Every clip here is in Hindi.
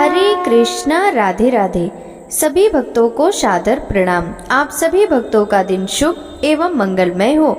हरे कृष्णा, राधे राधे। सभी भक्तों को सादर प्रणाम। आप सभी भक्तों का दिन शुभ एवं मंगलमय हो।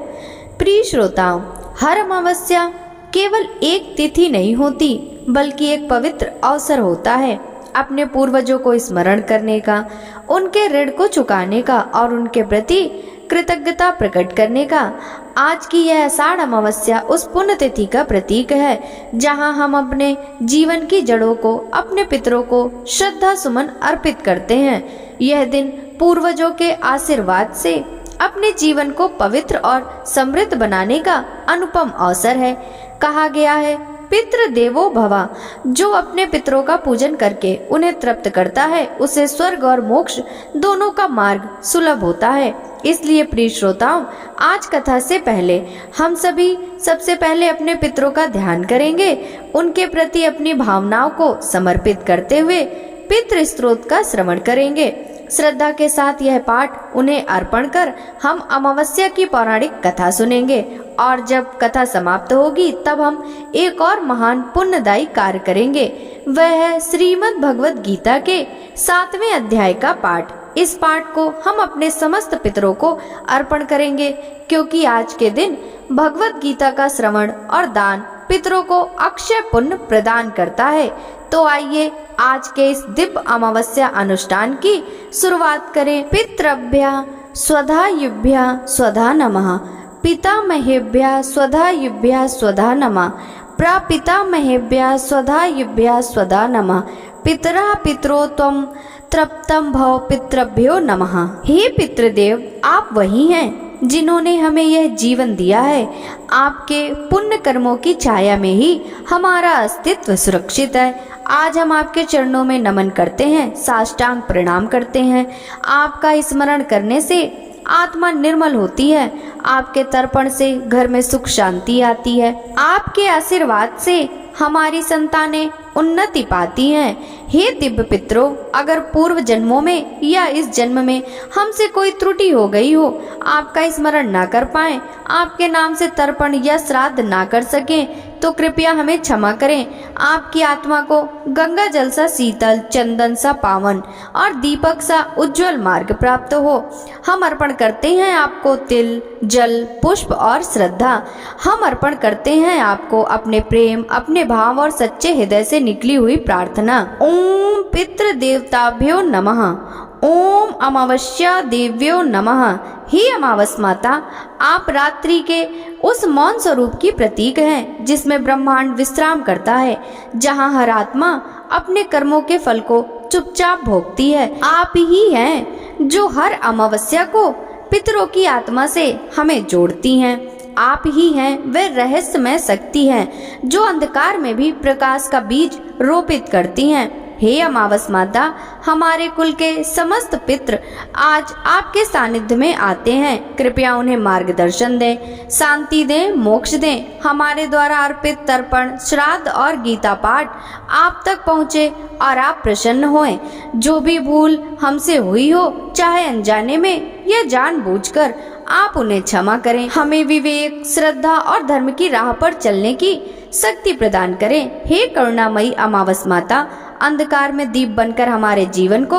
प्रिय श्रोताओं, हर अमावस्या केवल एक तिथि नहीं होती बल्कि एक पवित्र अवसर होता है अपने पूर्वजों को स्मरण करने का, उनके ऋण को चुकाने का और उनके प्रति कृतज्ञता प्रकट करने का। आज की यह आषाढ़ अमावस्या उस पुण्य तिथि का प्रतीक है जहां हम अपने जीवन की जड़ों को, अपने पितरों को श्रद्धा सुमन अर्पित करते हैं। यह दिन पूर्वजों के आशीर्वाद से अपने जीवन को पवित्र और समृद्ध बनाने का अनुपम अवसर है। कहा गया है, पितृ देवो भवा। जो अपने पितरों का पूजन करके उन्हें तृप्त करता है उसे स्वर्ग और मोक्ष दोनों का मार्ग सुलभ होता है। इसलिए प्रिय श्रोताओं, आज कथा से पहले हम सभी सबसे पहले अपने पितरों का ध्यान करेंगे। उनके प्रति अपनी भावनाओं को समर्पित करते हुए पितृ स्तोत्र का श्रवण करेंगे। श्रद्धा के साथ यह पाठ उन्हें अर्पण कर हम अमावस्या की पौराणिक कथा सुनेंगे और जब कथा समाप्त होगी तब हम एक और महान पुण्यदायी कार्य करेंगे। वह है श्रीमद् भगवद गीता के 7वें अध्याय का पाठ। इस पाठ को हम अपने समस्त पितरों को अर्पण करेंगे क्योंकि आज के दिन भगवद गीता का श्रवण और दान पितरों को अक्षय पुण्य प्रदान करता है। तो आइए आज के इस दिव्य अमावस्या अनुष्ठान की शुरुआत करें। पितृभ्य स्वधायुभ्य स्वधा नमः। पितामहेभ्य स्वधायुभ्य स्वधा नमः। प्रापितामहेभ्य स्वधायुभ्य स्वधा नमः। पितरा पितरो त्वं तृप्तं भव पितृभ्यो नमः। हे पितृदेव, आप वही हैं जिन्होंने हमें यह जीवन दिया है। आपके पुण्य कर्मों की छाया में ही हमारा अस्तित्व सुरक्षित है। आज हम आपके चरणों में नमन करते हैं, साष्टांग प्रणाम करते हैं। आपका स्मरण करने से आत्मा निर्मल होती है। आपके तर्पण से घर में सुख शांति आती है। आपके आशीर्वाद से हमारी संतानें उन्नति पाती हैं। हे दिव्य पितरों, अगर पूर्व जन्मों में या इस जन्म में हमसे कोई त्रुटि हो गई हो, आपका स्मरण ना कर पाए, आपके नाम से तर्पण या श्राद्ध ना कर सकें, तो कृपया हमें क्षमा करें। आपकी आत्मा को गंगा जल सा शीतल, चंदन सा पावन और दीपक सा उज्जवल मार्ग प्राप्त हो। हम अर्पण करते हैं आपको तिल, जल, पुष्प और श्रद्धा। हम अर्पण करते हैं आपको अपने प्रेम, अपने भाव और सच्चे हृदय से निकली हुई प्रार्थना। ओम पितृ देवताभ्यो नमः। ओम अमावस्या देव्यो नमः। हे अमावस माता, आप रात्रि के उस मौन स्वरूप की प्रतीक हैं जिसमें ब्रह्मांड विश्राम करता है, जहां हर आत्मा अपने कर्मों के फल को चुपचाप भोगती है। आप ही हैं जो हर अमावस्या को पितरों की आत्मा से हमें जोड़ती हैं। आप ही हैं वे रहस्यमय शक्ति हैं जो अंधकार में भी प्रकाश का बीज रोपित करती हैं। हे अमावस माता, हमारे कुल के समस्त पितृ आज आपके सानिध्य में आते हैं। कृपया उन्हें मार्गदर्शन दें, शांति दें, मोक्ष दें। हमारे द्वारा अर्पित तर्पण, श्राद्ध और गीता पाठ आप तक पहुँचे और आप प्रसन्न होएं। जो भी भूल हमसे हुई हो, चाहे अनजाने में या जानबूझकर, आप उन्हें क्षमा करें। हमें विवेक, श्रद्धा और धर्म की राह पर चलने की शक्ति प्रदान करें। हे करुणामयी अमावस माता, अंधकार में दीप बनकर हमारे जीवन को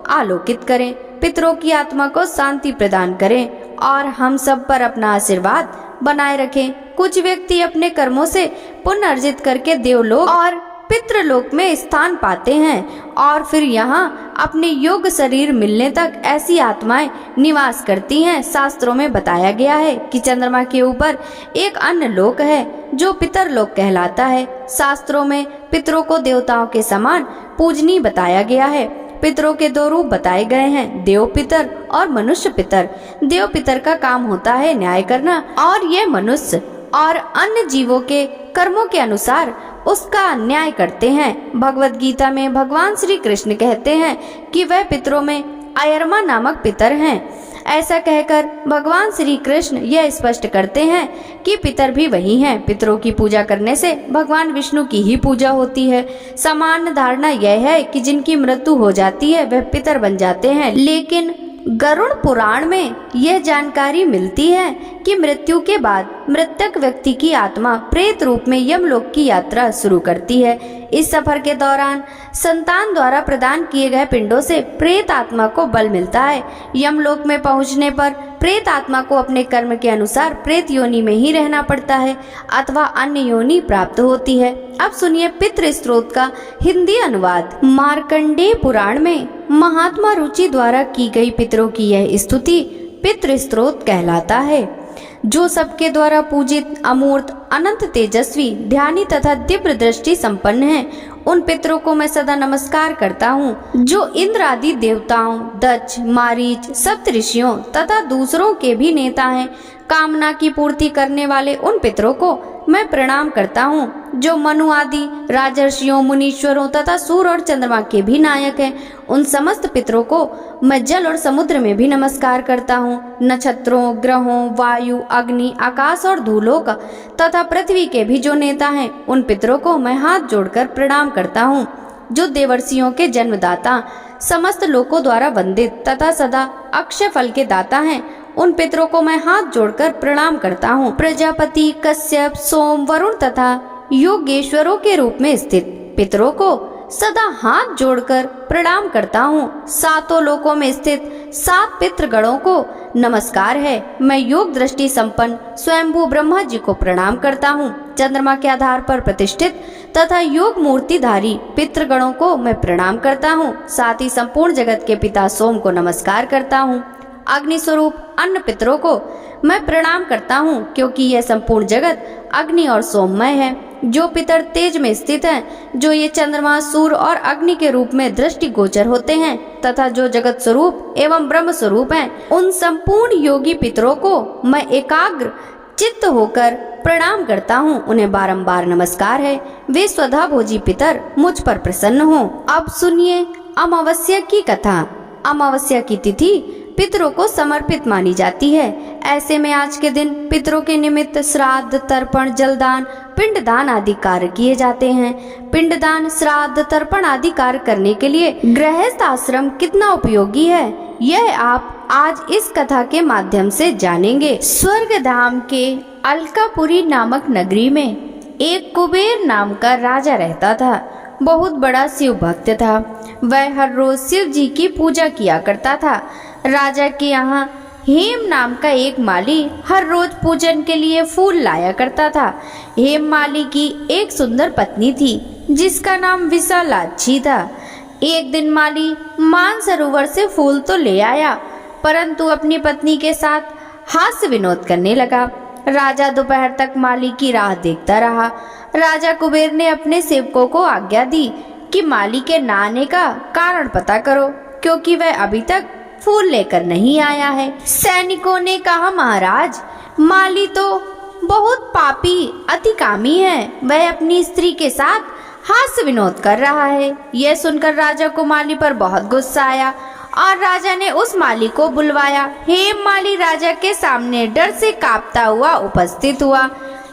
आलोकित करें। पितरों की आत्मा को शांति प्रदान करें और हम सब पर अपना आशीर्वाद बनाए रखें। कुछ व्यक्ति अपने कर्मों से पुण्य अर्जित करके देवलोक और पितृलोक में स्थान पाते हैं और फिर यहाँ अपने योग्य शरीर मिलने तक ऐसी आत्माएं निवास करती हैं। शास्त्रों में बताया गया है कि चंद्रमा के ऊपर एक अन्य लोक है जो पितरलोक कहलाता है। शास्त्रों में पितरों को देवताओं के समान पूजनीय बताया गया है। पितरों के 2 रूप बताए गए हैं, देव पितर और मनुष्य पितर। देव पितर का काम होता है न्याय करना और ये मनुष्य और अन्य जीवों के कर्मों के अनुसार उसका न्याय करते हैं। भगवद गीता में भगवान श्री कृष्ण कहते हैं कि वह पितरों में अयरमा नामक पितर हैं। ऐसा कहकर भगवान श्री कृष्ण यह स्पष्ट करते हैं कि पितर भी वही हैं। पितरों की पूजा करने से भगवान विष्णु की ही पूजा होती है। सामान्य धारणा यह है कि जिनकी मृत्यु हो जाती है वह पितर बन जाते हैं, लेकिन गरुड़ पुराण में यह जानकारी मिलती है कि मृत्यु के बाद मृतक व्यक्ति की आत्मा प्रेत रूप में यमलोक की यात्रा शुरू करती है। इस सफर के दौरान संतान द्वारा प्रदान किए गए पिंडों से प्रेत आत्मा को बल मिलता है। यमलोक में पहुंचने पर प्रेत आत्मा को अपने कर्म के अनुसार प्रेत योनि में ही रहना पड़ता है अथवा अन्य योनि प्राप्त होती है। अब सुनिए पितृ स्त्रोत का हिंदी अनुवाद। मार्कंडेय पुराण में महात्मा रुचि द्वारा की गई पितरों की यह स्तुति पितृ स्त्रोत कहलाता है। जो सबके द्वारा पूजित अमूर्त अनंत तेजस्वी ध्यानी तथा दिव्य दृष्टि संपन्न है, उन पितरों को मैं सदा नमस्कार करता हूँ। जो इंद्र आदि देवताओं, दक्ष, मारीच, सप्त ऋषियों तथा दूसरों के भी नेता हैं, कामना की पूर्ति करने वाले उन पितरों को मैं प्रणाम करता हूँ। जो मनु आदि राजर्षियों, मुनीश्वरों तथा सूर्य और चंद्रमा के भी नायक हैं, उन समस्त पितरों को मैं जल और समुद्र में भी नमस्कार करता हूँ। नक्षत्रों, ग्रहों, वायु, अग्नि, आकाश और धूलोक तथा पृथ्वी के भी जो नेता हैं, उन पितरों को मैं हाथ जोड़कर प्रणाम करता हूँ। जो देवर्षियों के जन्मदाता, समस्त लोकों द्वारा वंदित तथा सदा अक्षय फल के दाता हैं, उन पितरों को मैं हाथ जोड़कर प्रणाम करता हूँ। प्रजापति, कश्यप, सोम, वरुण तथा योगेश्वरों के रूप में स्थित पितरों को सदा हाथ जोड़कर प्रणाम करता हूँ। सातों लोकों में स्थित 7 पितृगणों को नमस्कार है। मैं योग दृष्टि संपन्न स्वयंभू ब्रह्मा जी को प्रणाम करता हूँ। चंद्रमा के आधार पर प्रतिष्ठित तथा योग मूर्तिधारी पितृगणों को मैं प्रणाम करता हूँ। साथ ही संपूर्ण जगत के पिता सोम को नमस्कार करता हूँ। अग्नि स्वरूप अन्य पितरों को मैं प्रणाम करता हूँ, क्योंकि यह संपूर्ण जगत अग्नि और सोममय है। जो पितर तेज में स्थित हैं, जो ये चंद्रमा, सूर्य और अग्नि के रूप में दृष्टि गोचर होते हैं तथा जो जगत स्वरूप एवं ब्रह्म स्वरूप हैं, उन संपूर्ण योगी पितरों को मैं एकाग्र चित्त होकर प्रणाम करता हूँ। उन्हें बारंबार नमस्कार है। वे स्वधा भोजी पितर मुझ पर प्रसन्न हो। अब सुनिए अमावस्या की कथा। अमावस्या की तिथि पितरों को समर्पित मानी जाती है। ऐसे में आज के दिन पितरों के निमित्त श्राद्ध, तर्पण, जलदान, पिंडदान आदि कार्य किए जाते हैं। पिंडदान, श्राद्ध, तर्पण आदि कार्य करने के लिए गृहस्थ आश्रम कितना उपयोगी है, यह आप आज इस कथा के माध्यम से जानेंगे। स्वर्ग धाम के अलकापुरी नामक नगरी में एक कुबेर नाम का राजा रहता था। बहुत बड़ा शिव भक्त था। वह हर रोज शिव जी की पूजा किया करता था। राजा के यहाँ हेम नाम का एक माली हर रोज पूजन के लिए फूल लाया करता था। हेम माली की एक सुंदर पत्नी थी जिसका नाम विशालाक्षी था। एक दिन माली मानसरोवर से फूल तो ले आया, परंतु अपनी पत्नी के साथ हास्य विनोद करने लगा। राजा दोपहर तक माली की राह देखता रहा। राजा कुबेर ने अपने सेवकों को आज्ञा दी कि माली के ना आने का कारण पता करो, क्योंकि वह अभी तक फूल लेकर नहीं आया है। सैनिकों ने कहा, महाराज, माली तो बहुत पापी अतिकामी है। वह अपनी स्त्री के साथ हास्य विनोद कर रहा है। यह सुनकर राजा को माली पर बहुत गुस्सा आया और राजा ने उस माली को बुलवाया। हेम माली राजा के सामने डर से कांपता हुआ उपस्थित हुआ।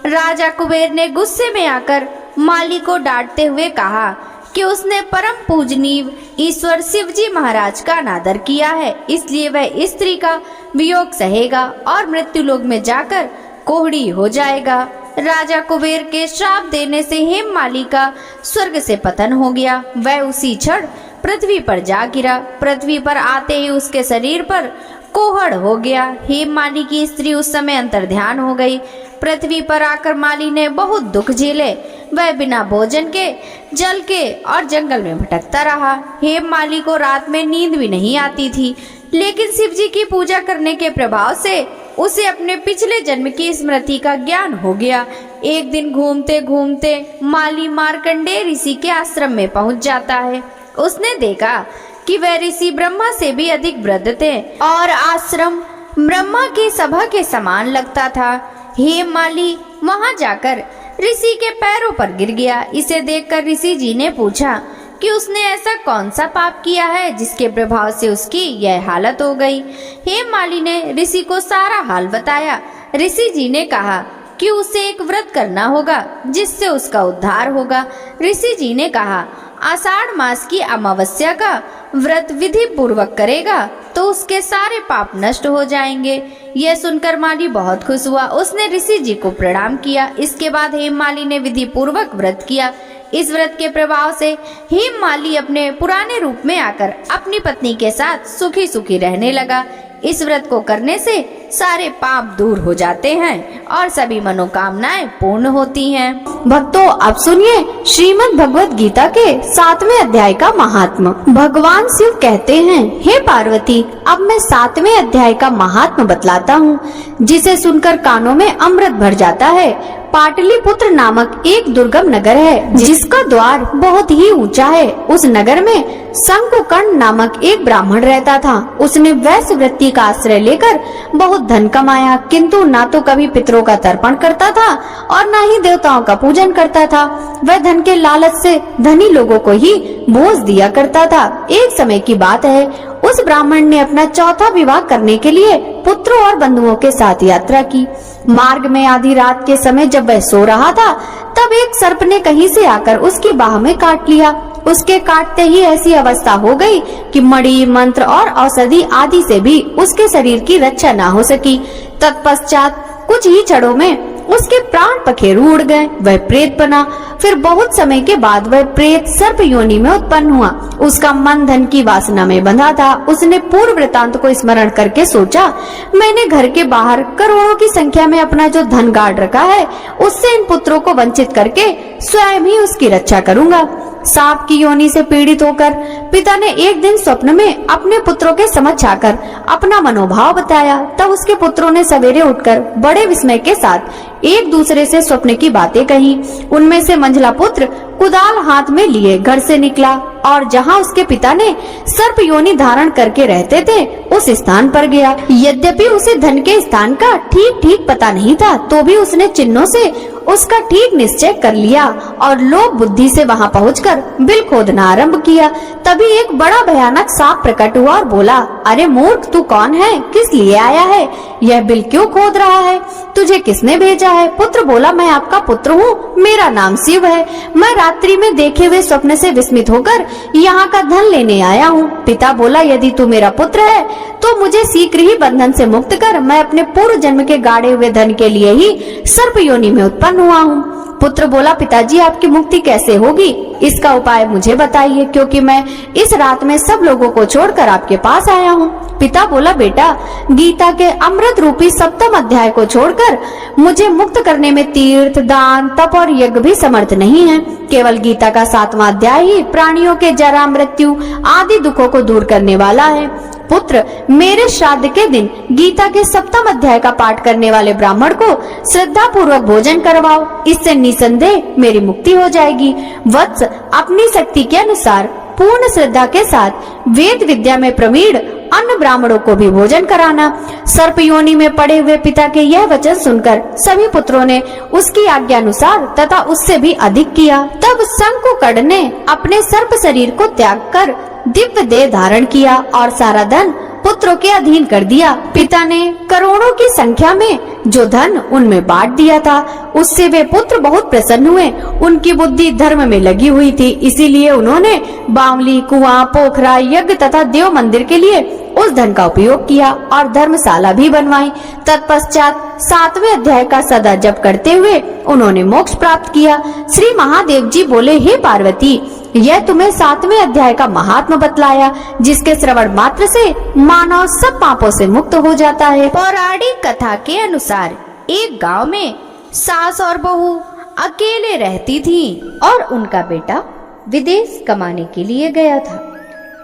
राजा कुबेर ने गुस्से में आकर माली को डांटते हुए कहा कि उसने परम पूजनीय ईश्वर शिव जी महाराज का अनादर किया है, इसलिए वह स्त्री का वियोग सहेगा और मृत्यु लोक में जाकर कोहड़ी हो जाएगा। राजा कुबेर के श्राप देने से हेम माली का स्वर्ग से पतन हो गया। वह उसी क्षण पृथ्वी पर जा गिरा। पृथ्वी पर आते ही उसके शरीर पर कोहड़ हो गया। हेम माली की स्त्री उस समय अंतर्ध्यान हो गई। पृथ्वी पर आकर माली ने बहुत दुख झेले। वह बिना भोजन के, जल के और जंगल में भटकता रहा। हेम माली को रात में नींद भी नहीं आती थी, लेकिन शिव जी की पूजा करने के प्रभाव से उसे अपने पिछले जन्म की स्मृति का ज्ञान हो गया। एक दिन घूमते घूमते माली मार्कंडेय ऋषि के आश्रम में पहुंच जाता है। उसने देखा कि वह ऋषि ब्रह्मा से भी अधिक वृद्ध थे और आश्रम ब्रह्मा की सभा के समान लगता था। हेम माली वहां जाकर ऋषि के पैरों पर गिर गया। इसे देखकर ऋषि जी ने पूछा कि उसने ऐसा कौन सा पाप किया है जिसके प्रभाव से उसकी यह हालत हो गई। हेम माली ने ऋषि को सारा हाल बताया। ऋषि जी ने कहा कि उसे एक व्रत करना होगा जिससे उसका उद्धार होगा। ऋषि जी ने कहा, आषाढ़ मास की अमावस्या का व्रत विधि पूर्वक करेगा तो उसके सारे पाप नष्ट हो जाएंगे। यह सुनकर माली बहुत खुश हुआ। उसने ऋषि जी को प्रणाम किया। इसके बाद हेममाली ने विधि पूर्वक व्रत किया। इस व्रत के प्रभाव से हेममाली अपने पुराने रूप में आकर अपनी पत्नी के साथ सुखी सुखी रहने लगा। इस व्रत को करने से सारे पाप दूर हो जाते हैं और सभी मनोकामनाएं पूर्ण होती हैं। भक्तों, अब सुनिए श्रीमद् भगवत गीता के 7वें अध्याय का महात्म। भगवान शिव कहते हैं, हे पार्वती, अब मैं 7वें अध्याय का महात्म बतलाता हूँ, जिसे सुनकर कानों में अमृत भर जाता है। पाटलिपुत्र नामक एक दुर्गम नगर है, जिसका द्वार बहुत ही ऊंचा है। उस नगर में शंकुकर्ण नामक एक ब्राह्मण रहता था। उसने वैश्य वृत्ति का आश्रय लेकर बहुत धन कमाया, किंतु ना तो कभी पितरों का तर्पण करता था और ना ही देवताओं का पूजन करता था। वह धन के लालच से धनी लोगों को ही भोज दिया करता था। एक समय की बात है, उस ब्राह्मण ने अपना चौथा विवाह करने के लिए पुत्रों और बंधुओं के साथ यात्रा की। मार्ग में आधी रात के समय जब वह सो रहा था, तब एक सर्प ने कहीं से आकर उसकी बाह में काट लिया। उसके काटते ही ऐसी अवस्था हो गई कि मणि, मंत्र और औषधि आदि से भी उसके शरीर की रक्षा न हो सकी। तत्पश्चात कुछ ही क्षणों में उसके प्राण पखेरु उड़ गए। वह प्रेत बना। फिर बहुत समय के बाद वह प्रेत सर्प योनि में उत्पन्न हुआ। उसका मन धन की वासना में बंधा था। उसने पूर्व वृतांत को स्मरण करके सोचा, मैंने घर के बाहर करोड़ों की संख्या में अपना जो धन गाड़ रखा है, उससे इन पुत्रों को वंचित करके स्वयं ही उसकी रक्षा करूंगा। सांप की योनि से पीड़ित होकर पिता ने एक दिन स्वप्न में अपने पुत्रों के समक्ष आकर अपना मनोभाव बताया। तब उसके पुत्रों ने सवेरे उठकर बड़े विस्मय के साथ एक दूसरे से स्वप्न की बातें कही। उनमें से मंझला पुत्र कुदाल हाथ में लिए घर से निकला और जहां उसके पिता ने सर्प योनि धारण करके रहते थे, उस स्थान पर गया। यद्यपि उसे धन के स्थान का ठीक ठीक पता नहीं था, तो भी उसने चिन्हों से उसका ठीक निश्चय कर लिया और लोभ बुद्धि से वहां पहुंचकर बिल खोदना आरंभ किया। तभी एक बड़ा भयानक सांप प्रकट हुआ और बोला, अरे मूर्ख, तू कौन है? किस लिए आया है? यह बिल क्यों खोद रहा है? तुझे किसने भेजा है? पुत्र बोला, मैं आपका पुत्र हूँ, मेरा नाम शिव है। मैं रात्रि में देखे हुए स्वप्न से विस्मित होकर यहाँ का धन लेने आया हूँ। पिता बोला, यदि तू मेरा पुत्र है तो मुझे शीघ्र ही बंधन से मुक्त कर। मैं अपने पूर्व जन्म के गाड़े हुए धन के लिए ही सर्प योनि में उत्पन्न हुआ हूँ। पुत्र बोला, पिताजी, आपकी मुक्ति कैसे होगी? इसका उपाय मुझे बताइए, क्योंकि मैं इस रात में सब लोगों को छोड़कर आपके पास आया हूँ। पिता बोला, बेटा, गीता के अमृत रूपी 7वें अध्याय को छोड़कर मुझे मुक्त करने में तीर्थ, दान, तप और यज्ञ भी समर्थ नहीं है। केवल गीता का 7वां अध्याय ही प्राणियों के जरा, मृत्यु आदि दुखों को दूर करने वाला है। पुत्र, मेरे श्राद्ध के दिन गीता के 7वें अध्याय का पाठ करने वाले ब्राह्मण को श्रद्धा पूर्वक भोजन करवाओ। इससे निसंदेह मेरी मुक्ति हो जाएगी। वत्स, अपनी शक्ति के अनुसार पूर्ण श्रद्धा के साथ वेद विद्या में प्रवीण अन्य ब्राह्मणों को भी भोजन कराना। सर्प योनि में पड़े हुए पिता के यह वचन सुनकर सभी पुत्रों ने उसकी आज्ञा अनुसार तथा उससे भी अधिक किया। तब शंकुकर्ण ने अपने सर्प शरीर को त्याग कर दिव्य देह धारण किया और सारा धन पुत्रों के अधीन कर दिया। पिता ने करोड़ों की संख्या में जो धन उनमें बांट दिया था, उससे वे पुत्र बहुत प्रसन्न हुए। उनकी बुद्धि धर्म में लगी हुई थी, इसीलिए उन्होंने बावली, कुआं, पोखरा, यज्ञ तथा देव मंदिर के लिए उस धन का उपयोग किया और धर्मशाला भी बनवाई। तत्पश्चात 7वें अध्याय का सदा जप करते हुए उन्होंने मोक्ष प्राप्त किया। श्री महादेव जी बोले, हे पार्वती, यह तुम्हें 7वें अध्याय का महात्मा बतलाया, जिसके श्रवण मात्र से मानव सब पापों से मुक्त हो जाता है। पौराणिक कथा के अनुसार एक गांव में सास और बहू अकेले रहती थी और उनका बेटा विदेश कमाने के लिए गया था।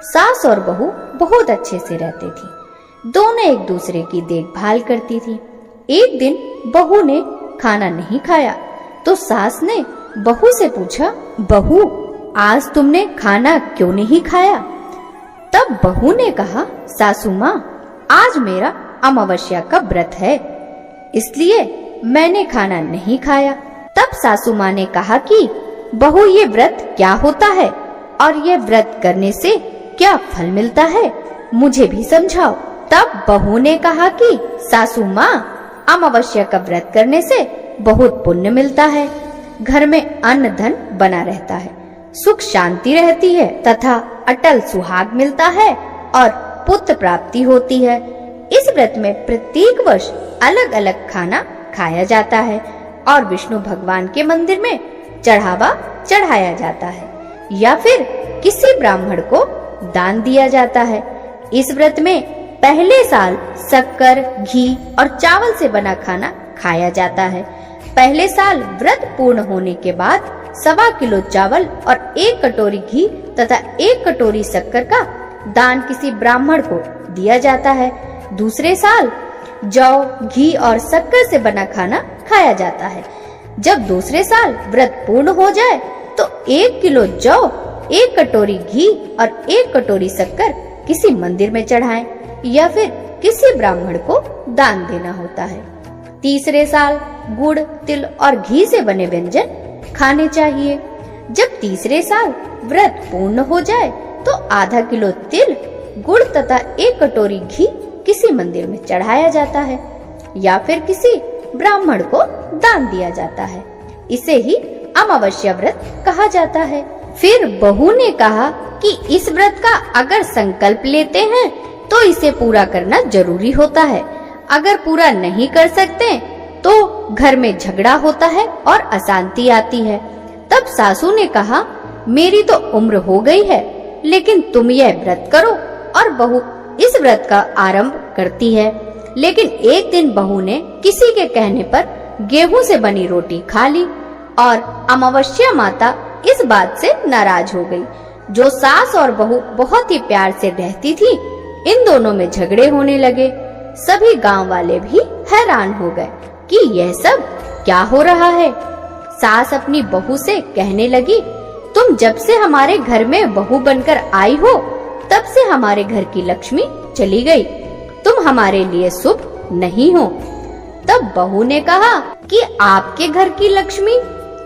सास और बहू बहुत अच्छे से रहते थी। दोनों एक दूसरे की देखभाल करती थी। एक दिन बहू ने खाना नहीं खाया तो सास ने बहू से पूछा, बहू, आज तुमने खाना क्यों नहीं खाया? तब बहू ने कहा, सासू माँ, आज मेरा अमावस्या का व्रत है, इसलिए मैंने खाना नहीं खाया। तब सासू माँ ने कहा कि बहू, ये व्रत क्या होता है और ये व्रत करने से क्या फल मिलता है, मुझे भी समझाओ। तब बहू ने कहा कि सासू माँ, अमावस्या का व्रत करने से बहुत पुण्य मिलता है, घर में अन्न धन बना रहता है, सुख शांति रहती है तथा अटल सुहाग मिलता है और पुत्र प्राप्ति होती है। इस व्रत में प्रत्येक वर्ष अलग अलग खाना खाया जाता है और विष्णु भगवान के मंदिर में चढ़ावा चढ़ाया जाता है या फिर किसी ब्राह्मण को दान दिया जाता है। इस व्रत में पहले साल शक्कर, घी और चावल से बना खाना खाया जाता है। पहले साल व्रत पूर्ण होने के बाद 1.25 किलो चावल और 1 कटोरी घी तथा 1 कटोरी शक्कर का दान किसी ब्राह्मण को दिया जाता है। दूसरे साल जौ, घी और शक्कर से बना खाना खाया जाता है। जब दूसरे साल व्रत पूर्ण हो जाए तो 1 किलो जौ, 1 कटोरी घी और 1 कटोरी शक्कर किसी मंदिर में चढ़ाएं या फिर किसी ब्राह्मण को दान देना होता है। तीसरे साल गुड़, तिल और घी से बने व्यंजन खाने चाहिए। जब तीसरे साल व्रत पूर्ण हो जाए तो आधा किलो तिल, गुड़ तथा 1 कटोरी घी किसी मंदिर में चढ़ाया जाता है या फिर किसी ब्राह्मण को दान दिया जाता है। इसे ही अमावस्या व्रत कहा जाता है। फिर बहू ने कहा कि इस व्रत का अगर संकल्प लेते हैं तो इसे पूरा करना जरूरी होता है। अगर पूरा नहीं कर सकते तो घर में झगड़ा होता है और अशांति आती है। तब सासू ने कहा, मेरी तो उम्र हो गई है लेकिन तुम यह व्रत करो। और बहू इस व्रत का आरंभ करती है। लेकिन एक दिन बहू ने किसी के कहने पर गेहूं से बनी रोटी खा ली और अमावस्या माता इस बात से नाराज हो गई। जो सास और बहू बहुत ही प्यार से रहती थी, इन दोनों में झगड़े होने लगे। सभी गांव वाले भी हैरान हो गए कि यह सब क्या हो रहा है। सास अपनी बहू से कहने लगी, तुम जब से हमारे घर में बहू बनकर आई हो तब से हमारे घर की लक्ष्मी चली गई। तुम हमारे लिए शुभ नहीं हो। तब बहू ने कहा कि आपके घर की लक्ष्मी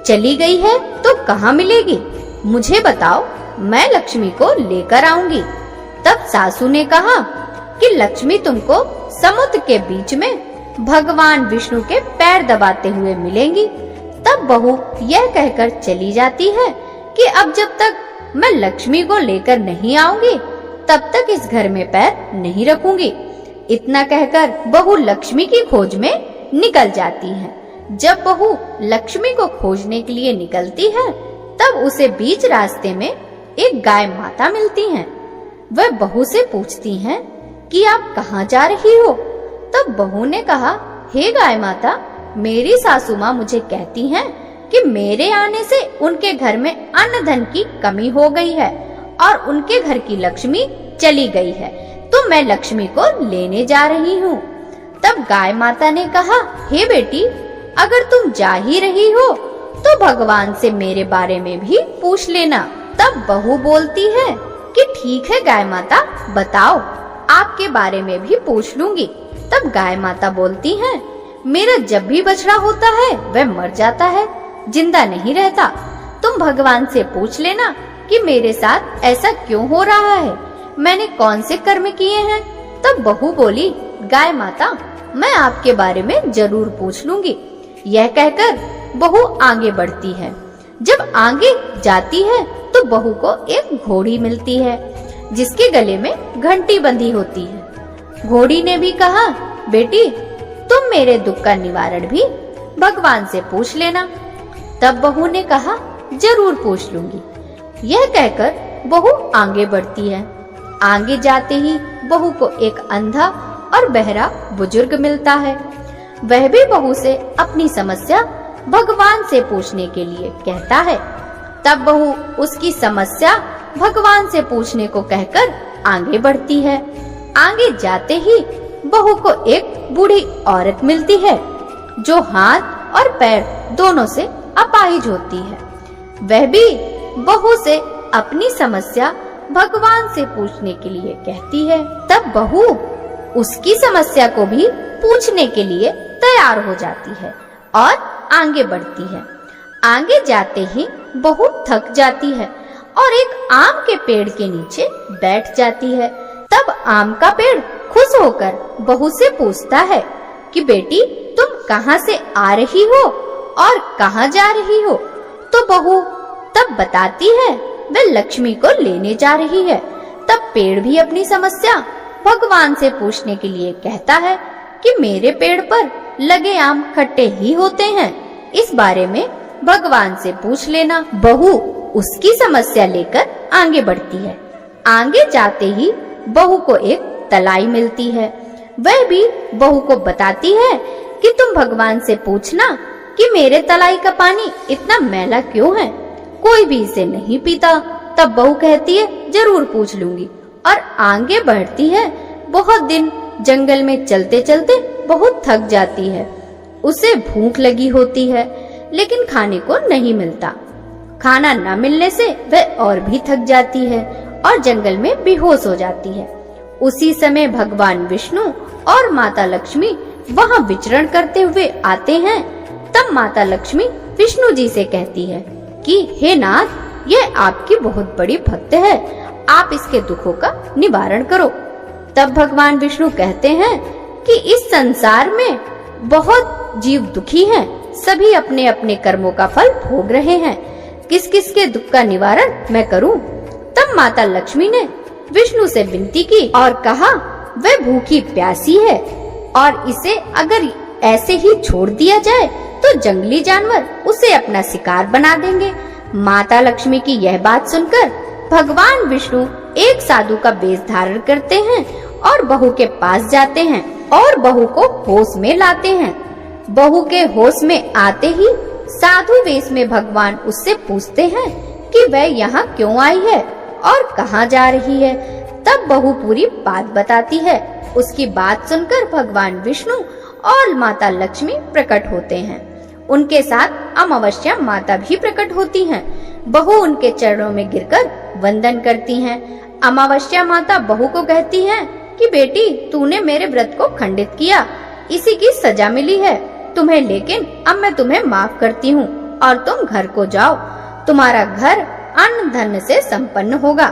चली गई है तो कहाँ मिलेगी, मुझे बताओ, मैं लक्ष्मी को लेकर आऊंगी। तब सासू ने कहा कि लक्ष्मी तुमको समुद्र के बीच में भगवान विष्णु के पैर दबाते हुए मिलेंगी। तब बहू यह कहकर चली जाती है कि अब जब तक मैं लक्ष्मी को लेकर नहीं आऊंगी तब तक इस घर में पैर नहीं रखूंगी। इतना कहकर बहू लक्ष्मी की खोज में निकल जाती है। जब बहू लक्ष्मी को खोजने के लिए निकलती है तब उसे बीच रास्ते में एक गाय माता मिलती हैं। वह बहू से पूछती हैं कि आप कहाँ जा रही हो। तब बहू ने कहा, हे गाय माता, मेरी सासू माँ मुझे कहती हैं कि मेरे आने से उनके घर में अन्न धन की कमी हो गई है और उनके घर की लक्ष्मी चली गई है, तो मैं लक्ष्मी को लेने जा रही हूँ। तब गाय माता ने कहा, हे बेटी, अगर तुम जा ही रही हो तो भगवान से मेरे बारे में भी पूछ लेना। तब बहू बोलती है कि ठीक है गाय माता, बताओ, आपके बारे में भी पूछ लूंगी। तब गाय माता बोलती हैं, मेरा जब भी बछड़ा होता है वह मर जाता है, जिंदा नहीं रहता। तुम भगवान से पूछ लेना कि मेरे साथ ऐसा क्यों हो रहा है, मैंने कौन से कर्म किए हैं। तब बहू बोली, गाय माता, मैं आपके बारे में जरूर पूछ लूंगी। यह कहकर बहू आगे बढ़ती है। जब आगे जाती है तो बहू को एक घोड़ी मिलती है जिसके गले में घंटी बंधी होती है। घोड़ी ने भी कहा, बेटी, तुम मेरे दुख का निवारण भी भगवान से पूछ लेना। तब बहू ने कहा, जरूर पूछ लूंगी। यह कहकर बहू आगे बढ़ती है। आगे जाते ही बहू को एक अंधा और बहरा बुजुर्ग मिलता है। वह भी बहू से अपनी समस्या भगवान से पूछने के लिए कहता है। तब बहू उसकी समस्या भगवान से पूछने को कहकर आगे बढ़ती है। आगे जाते ही बहू को एक बूढ़ी औरत मिलती है जो हाथ और पैर दोनों से अपाहिज होती है। वह भी बहू से अपनी समस्या भगवान से पूछने के लिए कहती है। तब बहू उसकी समस्या को भी पूछने के लिए तैयार हो जाती है और आगे बढ़ती है। आगे जाते ही बहू थक जाती है और एक आम के पेड़ के नीचे बैठ जाती है। तब आम का पेड़ खुश होकर बहू से पूछता है कि बेटी, तुम कहाँ से आ रही हो और कहाँ जा रही हो। तो बहू तब बताती है वह लक्ष्मी को लेने जा रही है। तब पेड़ भी अपनी समस्या भगवान से पूछने के लिए कहता है कि मेरे पेड़ पर लगे आम खट्टे ही होते हैं, इस बारे में भगवान से पूछ लेना। बहू उसकी समस्या लेकर आगे बढ़ती है। आगे जाते ही बहू को एक तलाई मिलती है। वह भी बहू को बताती है कि तुम भगवान से पूछना कि मेरे तलाई का पानी इतना मैला क्यों है, कोई भी इसे नहीं पीता। तब बहू कहती है जरूर पूछ लूंगी, और आगे बढ़ती है। बहुत दिन जंगल में चलते चलते बहुत थक जाती है। उसे भूख लगी होती है, लेकिन खाने को नहीं मिलता। खाना न मिलने से वह और भी थक जाती है और जंगल में बेहोश हो जाती है। उसी समय भगवान विष्णु और माता लक्ष्मी वहां विचरण करते हुए आते हैं। तब माता लक्ष्मी विष्णु जी से कहती है कि हे नाथ, यह आपकी बहुत बड़ी भक्त है, आप इसके दुखों का निवारण करो। तब भगवान विष्णु कहते हैं कि इस संसार में बहुत जीव दुखी हैं, सभी अपने अपने कर्मों का फल भोग रहे हैं, किस किस के दुख का निवारण मैं करूं। तब माता लक्ष्मी ने विष्णु से विनती की और कहा वह भूखी प्यासी है और इसे अगर ऐसे ही छोड़ दिया जाए तो जंगली जानवर उसे अपना शिकार बना देंगे। माता लक्ष्मी की यह बात सुनकर भगवान विष्णु एक साधु का वेश धारण करते हैं और बहू के पास जाते हैं और बहू को होश में लाते हैं। बहू के होश में आते ही साधु वेश में भगवान उससे पूछते हैं कि वह यहाँ क्यों आई है और कहाँ जा रही है। तब बहू पूरी बात बताती है। उसकी बात सुनकर भगवान विष्णु और माता लक्ष्मी प्रकट होते हैं। उनके साथ अमावस्या माता भी प्रकट होती हैं। बहू उनके चरणों में गिरकर वंदन करती हैं। अमावस्या माता बहू को कहती हैं कि बेटी, तूने मेरे व्रत को खंडित किया, इसी की सजा मिली है तुम्हें, लेकिन अब मैं तुम्हें माफ करती हूँ और तुम घर को जाओ। तुम्हारा घर अन्न धन से संपन्न होगा,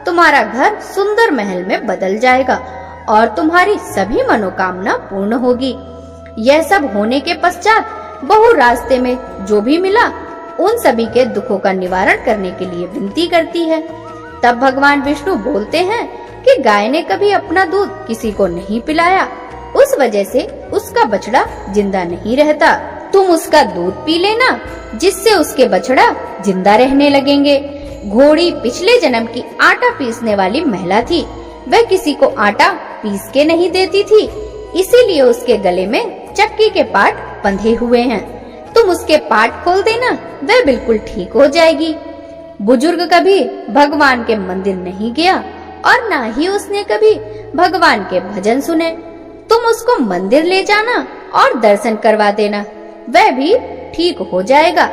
तुम्हारा घर सुंदर महल में बदल जाएगा और तुम्हारी सभी मनोकामना पूर्ण होगी। यह सब होने के पश्चात बहू रास्ते में जो भी मिला उन सभी के दुखों का निवारण करने के लिए विनती करती है। तब भगवान विष्णु बोलते हैं कि गाय ने कभी अपना दूध किसी को नहीं पिलाया, उस वजह से उसका बछड़ा जिंदा नहीं रहता। तुम उसका दूध पी लेना, जिससे उसके बछड़ा जिंदा रहने लगेंगे। घोड़ी पिछले जन्म की आटा पीसने वाली महिला थी। वह किसी को आटा पीस के नहीं देती थी, इसीलिए उसके गले में चक्की के पाट बंधे हुए हैं। तुम उसके पाट खोल देना, वह बिल्कुल ठीक हो जाएगी। बुजुर्ग कभी भगवान के मंदिर नहीं गया और ना ही उसने कभी भगवान के भजन सुने। तुम उसको मंदिर ले जाना और दर्शन करवा देना, वह भी ठीक हो जाएगा।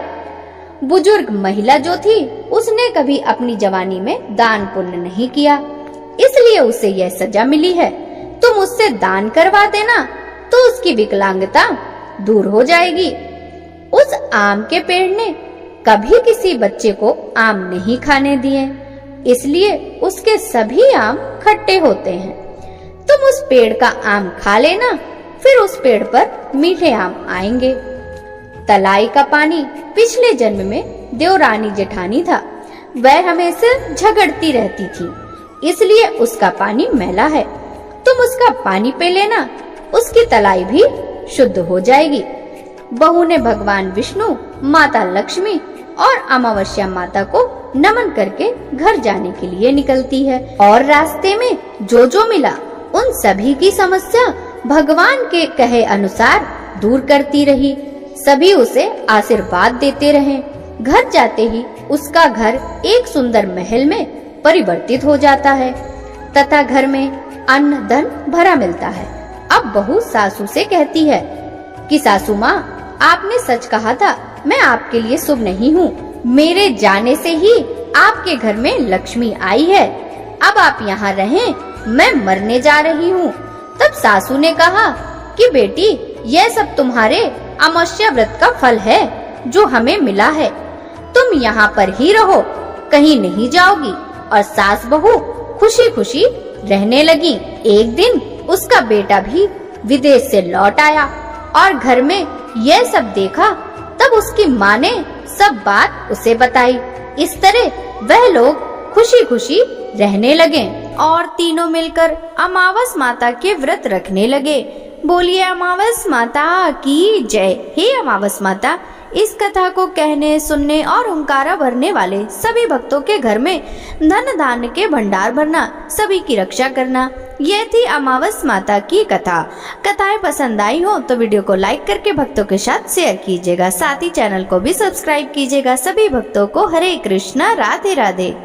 बुजुर्ग महिला जो थी उसने कभी अपनी जवानी में दान पुण्य नहीं किया, इसलिए उसे यह सजा मिली है। तुम उससे दान करवा देना तो उसकी विकलांगता दूर हो जाएगी। उस आम के पेड़ ने कभी किसी बच्चे को आम नहीं खाने दिए, इसलिए उसके सभी आम खट्टे होते हैं। तुम उस पेड़ का आम खा लेना, फिर उस पेड़ पर मीठे आम आएंगे। तलाई का पानी पिछले जन्म में देवरानी जेठानी था, वह हमेशा झगड़ती रहती थी, इसलिए उसका पानी मैला है। तुम उसका पानी पी लेना, उसकी तलाई भी शुद्ध हो जाएगी। बहू ने भगवान विष्णु, माता लक्ष्मी और अमावस्या माता को नमन करके घर जाने के लिए निकलती है और रास्ते में जो मिला उन सभी की समस्या भगवान के कहे अनुसार दूर करती रही। सभी उसे आशीर्वाद देते रहे। घर जाते ही उसका घर एक सुंदर महल में परिवर्तित हो जाता है तथा घर में अन्न धन भरा मिलता है। अब बहू सासू से कहती है कि सासू माँ, आपने सच कहा था, मैं आपके लिए शुभ नहीं हूँ। मेरे जाने से ही आपके घर में लक्ष्मी आई है। अब आप यहाँ रहें, मैं मरने जा रही हूँ। तब सासू ने कहा कि बेटी, यह सब तुम्हारे अमावस्या व्रत का फल है जो हमें मिला है। तुम यहाँ पर ही रहो, कहीं नहीं जाओगी। और सास बहू खुशी खुशी रहने लगी। एक दिन उसका बेटा भी विदेश से लौट आया और घर में यह सब देखा। तब उसकी माँ ने सब बात उसे बताई। इस तरह वह लोग खुशी खुशी रहने लगे और तीनों मिलकर अमावस माता के व्रत रखने लगे। बोलिए अमावस माता की जय। हे अमावस माता, इस कथा को कहने, सुनने और हुंकारा भरने वाले सभी भक्तों के घर में धन धान्य के भंडार भरना, सभी की रक्षा करना। यह थी अमावस माता की कथा। कथाएं पसंद आई हो तो वीडियो को लाइक करके भक्तों के साथ शेयर कीजिएगा। साथ ही चैनल को भी सब्सक्राइब कीजिएगा। सभी भक्तों को हरे कृष्णा, राधे राधे।